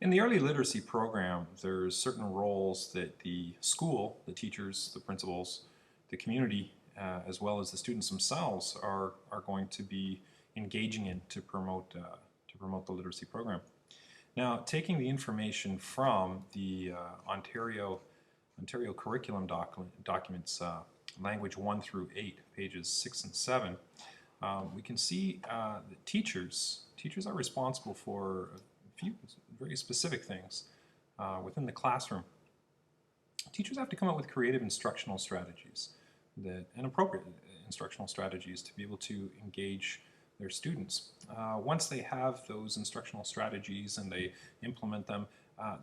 In the early literacy program, there's certain roles that the school, the teachers, the principals, the community, as well as the students themselves are going to be engaging in to promote the literacy program. Now, taking the information from the Ontario curriculum documents, language 1 through 8, pages 6 and 7, we can see that teachers are responsible for a few very specific things within the classroom. Teachers have to come up with creative instructional strategies and appropriate instructional strategies to be able to engage their students. Once they have those instructional strategies and they implement them,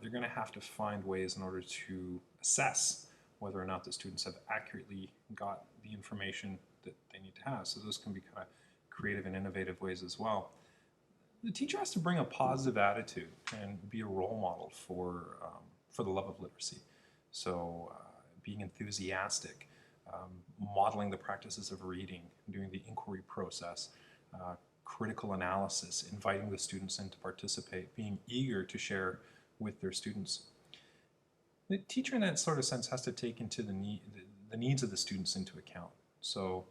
they're going to have to find ways in order to assess whether or not the students have accurately got the information that they need to have. So those can be kind of creative and innovative ways as well. The teacher has to bring a positive attitude and be a role model for the love of literacy. So being enthusiastic, modeling the practices of reading, doing the inquiry process, critical analysis, inviting the students in to participate, being eager to share with their students. The teacher in that sort of sense has to take into the needs of the students into account. So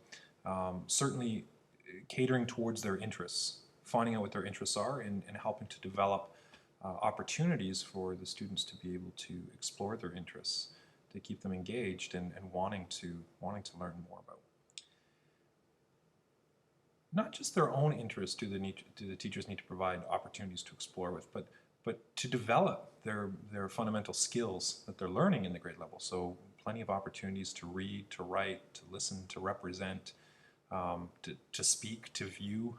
certainly catering towards their interests, finding out what their interests are and helping to develop opportunities for the students to be able to explore their interests, to keep them engaged and wanting to learn more about. Not just their own interests do the teachers need to provide opportunities to explore with, but to develop their fundamental skills that they're learning in the grade level. So plenty of opportunities to read, to write, to listen, to represent, to speak, to view,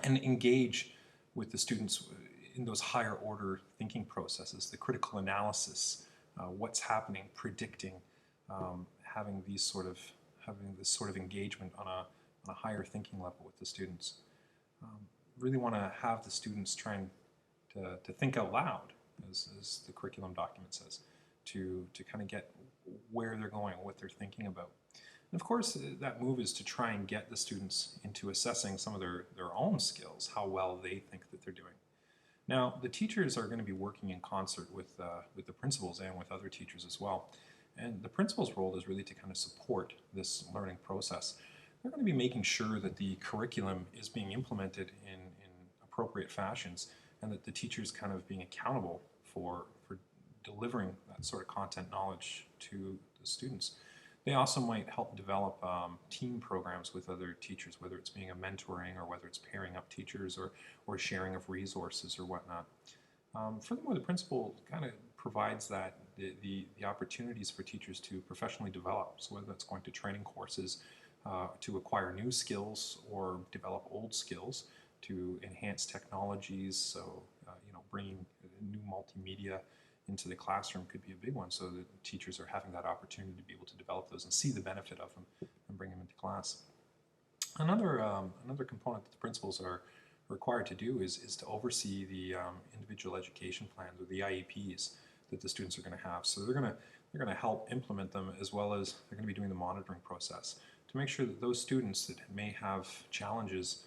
and engage with the students in those higher order thinking processes, the critical analysis, what's happening, predicting, having this sort of engagement on a higher thinking level with the students. Really want to have the students trying to think out loud, as the curriculum document says, to kind of get where they're going, what they're thinking about. And of course, that move is to try and get the students into assessing some of their own skills, how well they think that they're doing. Now, the teachers are going to be working in concert with the principals and with other teachers as well. And the principal's role is really to kind of support this learning process. They're going to be making sure that the curriculum is being implemented in appropriate fashions and that the teachers kind of being accountable for delivering that sort of content knowledge to the students. They also might help develop team programs with other teachers, whether it's being a mentoring or whether it's pairing up teachers or sharing of resources or whatnot. Furthermore, the principal kind of provides the opportunities for teachers to professionally develop. So whether that's going to training courses to acquire new skills or develop old skills, to enhance technologies, so bringing new multimedia into the classroom could be a big one, so that teachers are having that opportunity to be able to develop those and see the benefit of them and bring them into class. Another component that the principals are required to do is to oversee the individual education plans, or the IEPs that the students are going to have. So they're going to help implement them, as well as they're going to be doing the monitoring process to make sure that those students that may have challenges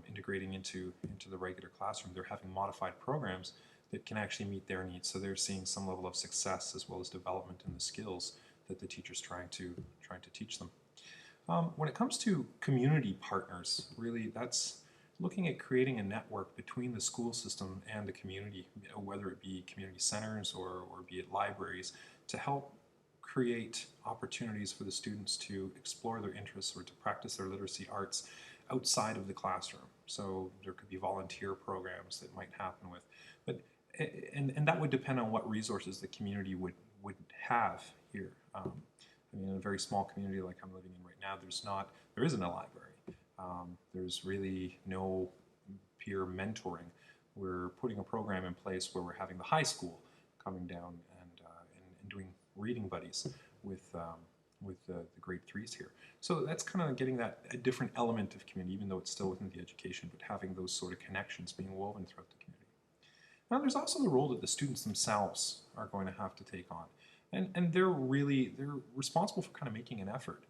integrating into the regular classroom, they're having modified programs that can actually meet their needs. So they're seeing some level of success as well as development in the skills that the teacher's trying to teach them. When it comes to community partners, really that's looking at creating a network between the school system and the community, whether it be community centers or be it libraries, to help create opportunities for the students to explore their interests or to practice their literacy arts outside of the classroom. So there could be volunteer programs that might happen with, and that would depend on what resources the community would have here. I mean, in a very small community like I'm living in right now, there isn't a library. There's really no peer mentoring. We're putting a program in place where we're having the high school coming down and doing reading buddies with the grade 3s here. So that's kind of getting a different element of community, even though it's still within the education, but having those sort of connections being woven throughout the community. Now there's also the role that the students themselves are going to have to take on. And they're responsible for kind of making an effort.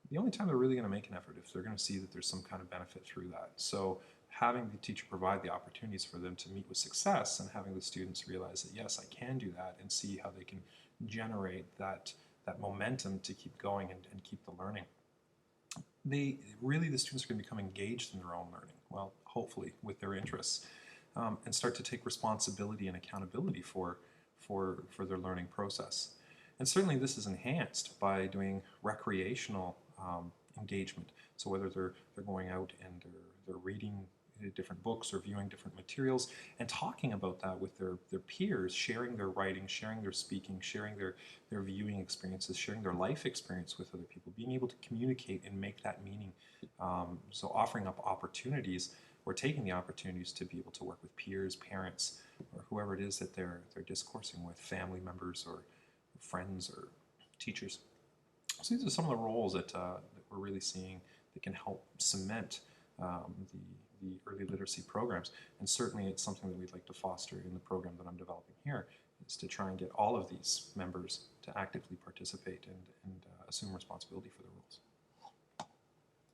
The only time they're really going to make an effort if they're going to see that there's some kind of benefit through that. So having the teacher provide the opportunities for them to meet with success, and having the students realize that yes, I can do that, and see how they can generate that momentum to keep going and keep the learning. The students are going to become engaged in their own learning, well, hopefully with their interests, and start to take responsibility and accountability for their learning process. And certainly this is enhanced by doing recreational engagement. So whether they're going out and they're reading different books or viewing different materials and talking about that with their peers, sharing their writing, sharing their speaking, sharing their viewing experiences, sharing their life experience with other people, being able to communicate and make that meaning. So offering up opportunities, or taking the opportunities to be able to work with peers, parents, or whoever it is that they're discoursing with, family members or friends or teachers. So these are some of the roles that we're really seeing that can help cement the early literacy programs. And certainly it's something that we'd like to foster in the program that I'm developing here, is to try and get all of these members to actively participate and assume responsibility for their roles.